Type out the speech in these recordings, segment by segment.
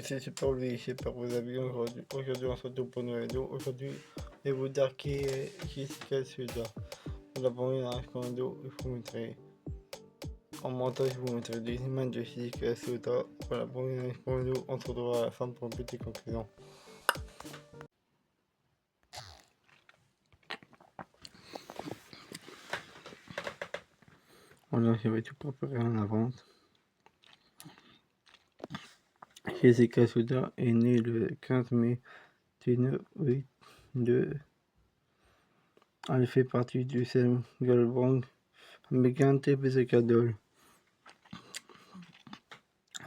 c'est Super Louis, j'espère que vous avez aujourd'hui on se retrouve pour une vidéo. Aujourd'hui, je vais vous dire qui est Jessica Suda. Pour la première vidéo, je vous mettrai en montage, je vous mettrai des images de Jessica Suda. Pour la première vidéo, on se retrouvera à la fin pour une petite conclusion. Voilà, j'avais tout préparé en avance. Jessica Suda est née le 15 mai 1982. Elle fait partie du célèbre girl band américain The Pussycat Dolls.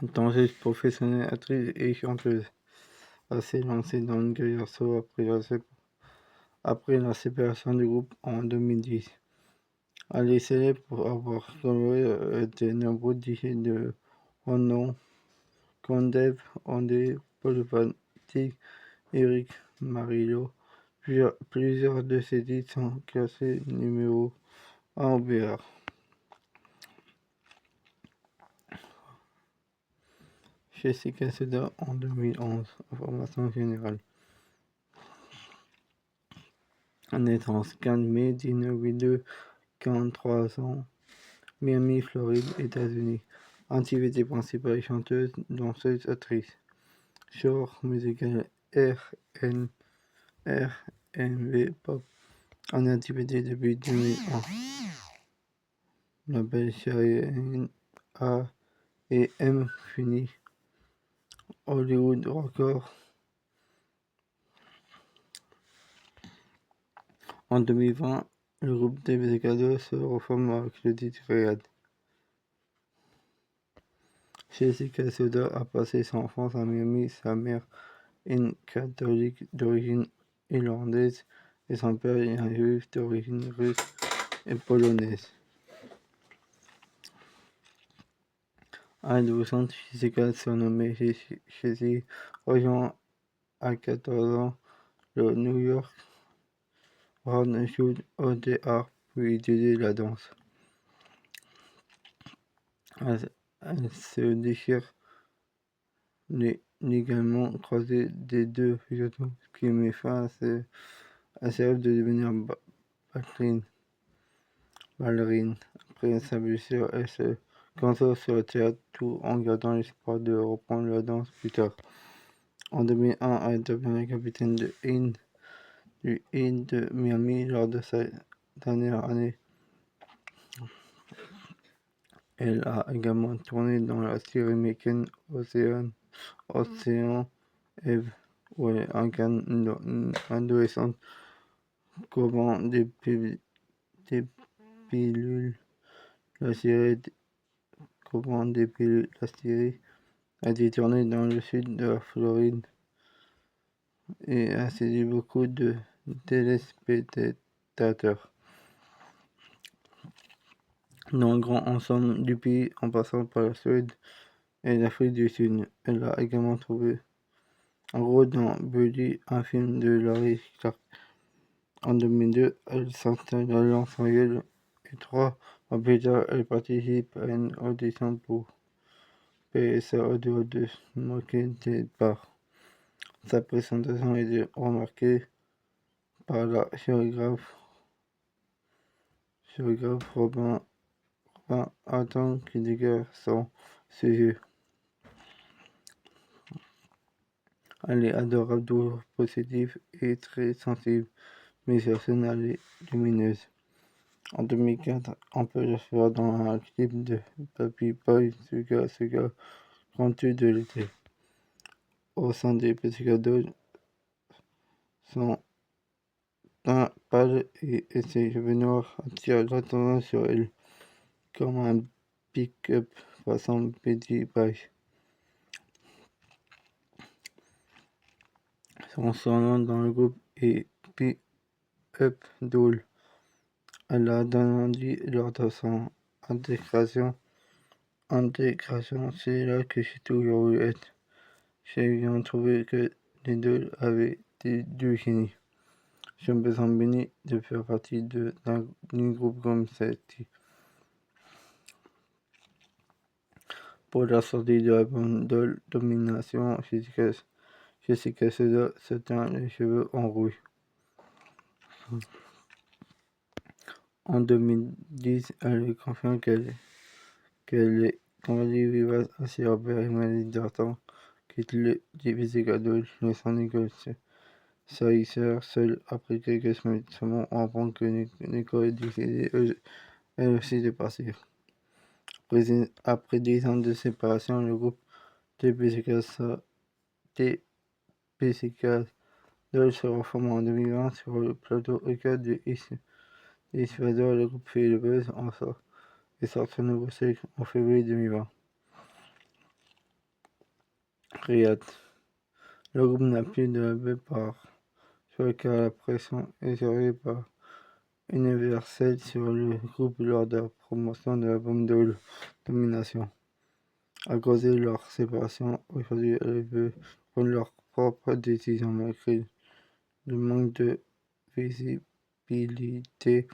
Danseuse professionnelle, actrice et chanteuse. Elle s'est lancée dans une carrière solo après la séparation du groupe en 2010. Elle est célèbre pour avoir collaboré de nombreux DJ de renom comme Dave Andé, Paul Van Dyk, Eric Marillo. Plusieurs de ses titres sont classés numéro 1 au BR. Jessica Suda en 2011. Information générale. Naissance 15 mai 1982, 43 ans, Miami, Floride, États-Unis. Activité principale chanteuse, danseuse, actrice. Genre musical R&B, pop. En activité depuis 2001. Label Cheyenne A et M fini. Hollywood Records. En 2020, le groupe The Pussycat Dolls se reforme avec le titre Riyadh. Jessica Suda a passé son enfance à Miami. Sa mère est une catholique d'origine irlandaise et son père est un juif d'origine russe et polonaise. Adolescente, Jessica, surnommée Jessie, rejoint à 14 ans le New York Road School of the Arts pour étudier la danse. Elle se déchire les ligaments croisés des deux genoux, ce qui met fin à ses rêves de devenir ballerine. Après sa blessure, elle se concentre sur le théâtre tout en gardant l'espoir de reprendre la danse plus tard. En 2001, elle devient capitaine du Heat de Miami lors de sa dernière année. Elle a également tourné dans la série américaine Ocean Eve, où elle incarne une adolescente courant des pilules. La série a été tournée dans le sud de la Floride et a séduit beaucoup de téléspectateurs dans le grand ensemble du pays, en passant par la Suède et l'Afrique du Sud. Elle a également trouvé un rôle dans Buddy, un film de Larry Clark. En 2002, elle s'installe à Los Angeles et 3 mois plus tard, elle participe à une audition pour PSA Audio de Smokey Depart. Sa présentation est remarquée par la chorégraphe Robin Hatton qui dégage son sujet. Elle est adorable, douce, positive et très sensible, mais sur scène elle est lumineuse. En 2004, on peut le voir dans un clip de Baby Boy, Suga, grand tube de l'été. Au sein des Pussycat Dolls, son teint pâle et ses cheveux noirs attirent l'attention sur elle, comme un pick-up façon Betty Page. Son surnom dans le groupe est P-Up Doll. Elle a grandi lors de son intégration. C'est là que j'ai toujours voulu être. J'ai bien trouvé que les deux avaient du génie. Je me sens béni de faire partie d'un groupe comme celle-ci. Pour la sortie de l'album Doll Domination, Jessica Soda se teint les cheveux en rouge. En 2010, elle confirme qu'elle est complètement vivace, ainsi Robert et Mélanie Darton quittent le Physical Doll, laissant Nicole Saisser seule après quelques semaines. Seulement, on apprend que Nicole est décidée elle aussi de partir. Après 10 ans de séparation, le groupe TPCK Doll se reforme en 2020 sur le plateau EK de Isfador. Le groupe fait le buzz et sort son nouveau cycle en février 2020. Riyad. Le groupe n'a plus de label par choix car la pression exercée par Universal sur le groupe lors de la promotion de l'album de Domination a causé leur séparation. Aujourd'hui, elles veulent prendre leur propre décision malgré le manque de visibilité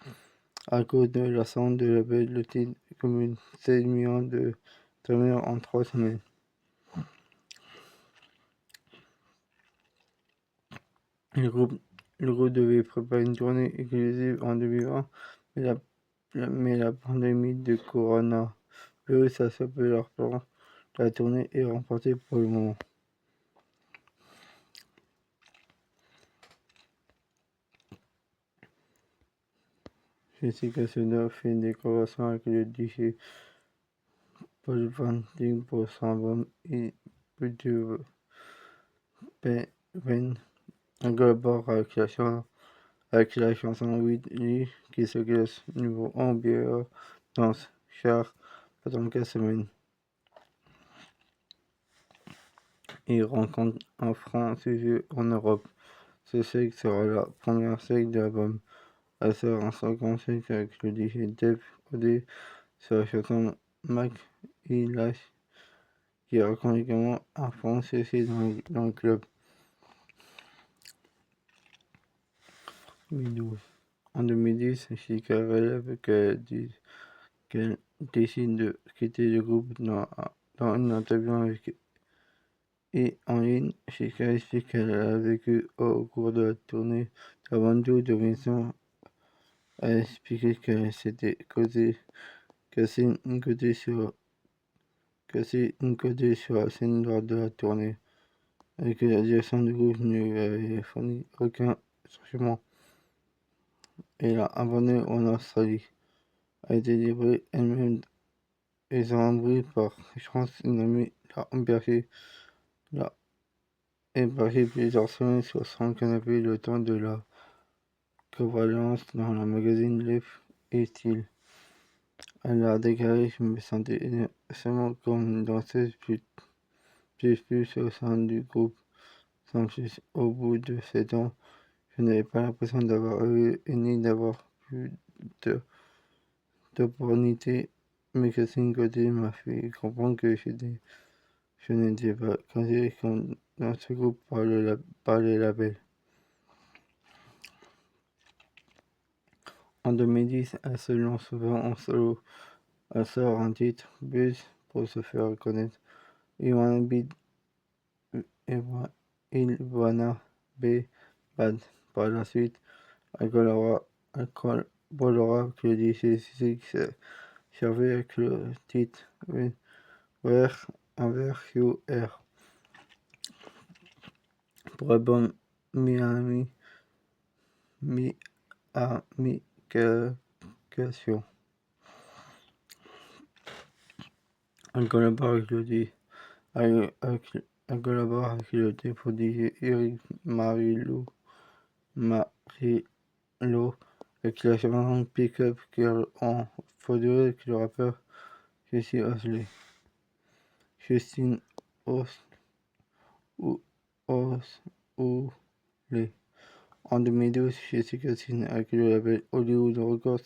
à cause de la sortie de label. Le titre cumule 16 millions de streamers en 3 semaines. Le groupe devait préparer une tournée exclusive en 2020, mais la pandémie de coronavirus a stoppé leur plan. La tournée est remportée pour le moment. Jessica Soda fait une décoration avec le DJ Paul Van Dyk pour son album et Put You Pen. Elle collabore avec la chanson With Lee qui se classe numéro 1 Billboard dans ce chart pendant 4 semaines. Il rencontre un franc succès en Europe. Ce cycle sera la première cycle de l'album. Elle sort un second cycle avec le DJ Dave Odé sur la chanson Mac Ilash qui raconte également un franc succès dans le club. 2012. En 2010, Chica relève qu'elle décide de quitter le groupe. Dans une interview avec et en ligne, Chica explique qu'elle a vécu au cours de la tournée de la bande de Vincent. Elle a expliqué qu'elle s'était cassé une côté sur la scène lors de la tournée et que la direction du groupe ne lui avait fourni aucun instrument. Elle a abandonné en Australie. A été livrée elle-même et embrouillée par chance. Une amie l'a hébergée plusieurs semaines sur son canapé le temps de la convalescence dans le magazine Life et Style. Elle a déclaré: je me sentais seulement comme une danseuse plus au sein du groupe. Sans plus, au bout de 7 ans, je n'avais pas l'impression d'avoir eu ni d'avoir plus d'opportunités. Mais Catherine Côté m'a fait comprendre que je n'étais pas considéré comme dans ce groupe par les labels. En 2010, elle se lance souvent en solo. Elle sort un titre, Buzz, pour se faire reconnaître. Il wanna be bad. Par la suite, elle collaborera avec le DJ Six Charvet avec le titre Where You Are. Pour l'album Miami Cation. Elle collabore avec le dépôt DJ Eric Marilo avec la chanson Pick Up Girl en photo avec le rappeur Justin Osley. En 2012, Jessica signe avec le label Hollywood Records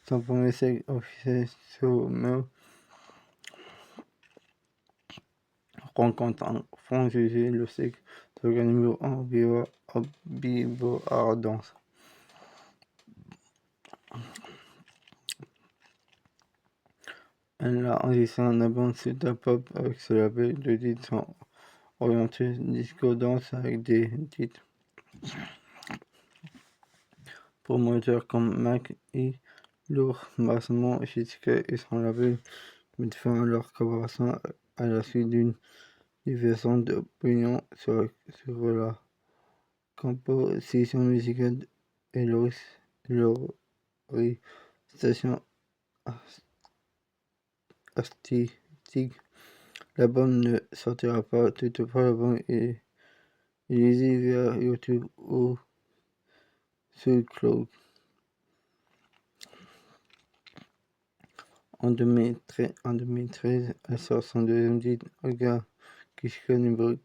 son premier single officiel So Meo rencontre un franc succès. Le cycle devient numéro 1 Billboard Dance. Elle a enregistré un album Super Pop avec ce label. Les titres sont orientés disco dance avec des titres promoteurs comme Mac et Lourd Bassement. Jessica et son label mettent fin à leur collaboration à la suite d'une divergence d'opinion sur la composition musicale et l'orientation artistique. L'album ne sortira pas, toutefois l'album est lisible via YouTube ou SoundCloud. En 2013, elle sort son deuxième titre, Olga Kishka numéro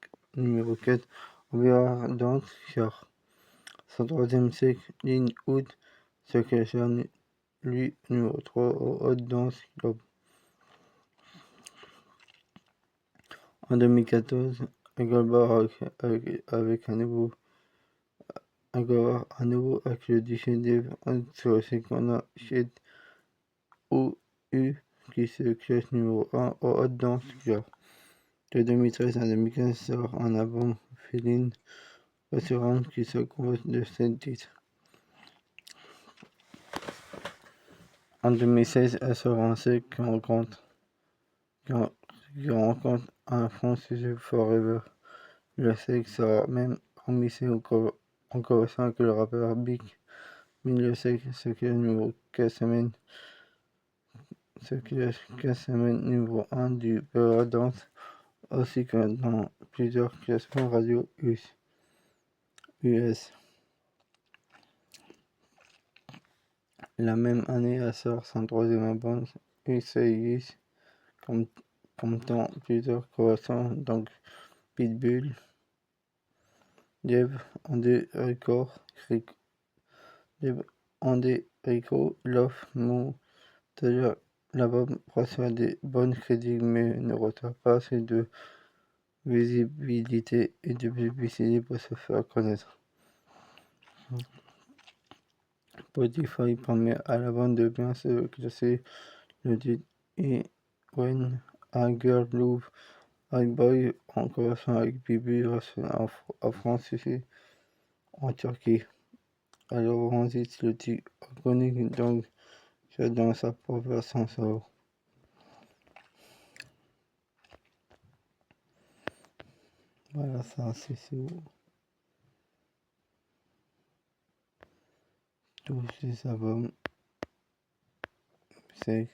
4, on verra donc sur son troisième cycle, Line Out, ce qui sera lui numéro 3 au Hot Dance Club. En 2014, elle collabore avec à nouveau avec le DJ Dave sur le cycle Shit OU qui se classe numéro 1 au Hot Dance Club. De 2013 à 2015 sort un album Feeling Restaurant qui se compose de 7 titres. En 2016, elle sort un cycle qui rencontre un Francis Forever. Le cycle sera même remixé en collaboration avec le rappeur Big Min. Le cycle se classe numéro 4 semaines. Numéro 1 du Eurodance, ainsi que dans plusieurs classements radio US. La même année, elle sort son troisième album, Essays, comptant plusieurs collaborations, donc Pitbull, Dev Ande Rico, Love Mo. L'album reçoit des bonnes critiques mais ne reçoit pas assez de visibilité et de publicité pour se faire connaître. Spotify permet à la bande de bien se classer le titre et When a Girl Love a Boy en collaboration avec Bibi en France et en Turquie. Alors on enregistre le titre iconique donc dans sa propre version solo. Voilà, ça c'est tous ces albums. C'est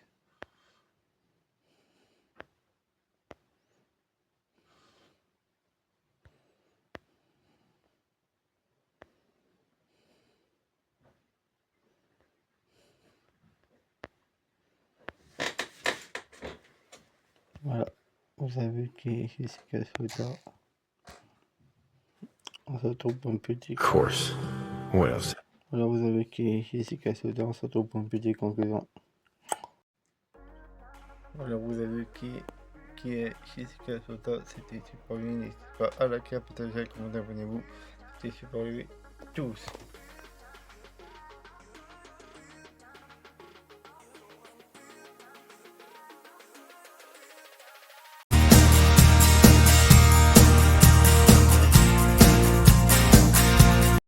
voilà, vous avez vu qui est Jessica Soda. On se retrouve pour un petit. Of course. What else? Voilà, vous avez qui est Jessica Soda. On se retrouve pour une petite conclusion. Voilà, vous avez qui est Jessica Soda. C'était super bien. N'hésitez pas à liker, partager, commenter, abonnez-vous. C'était super bien. Tous.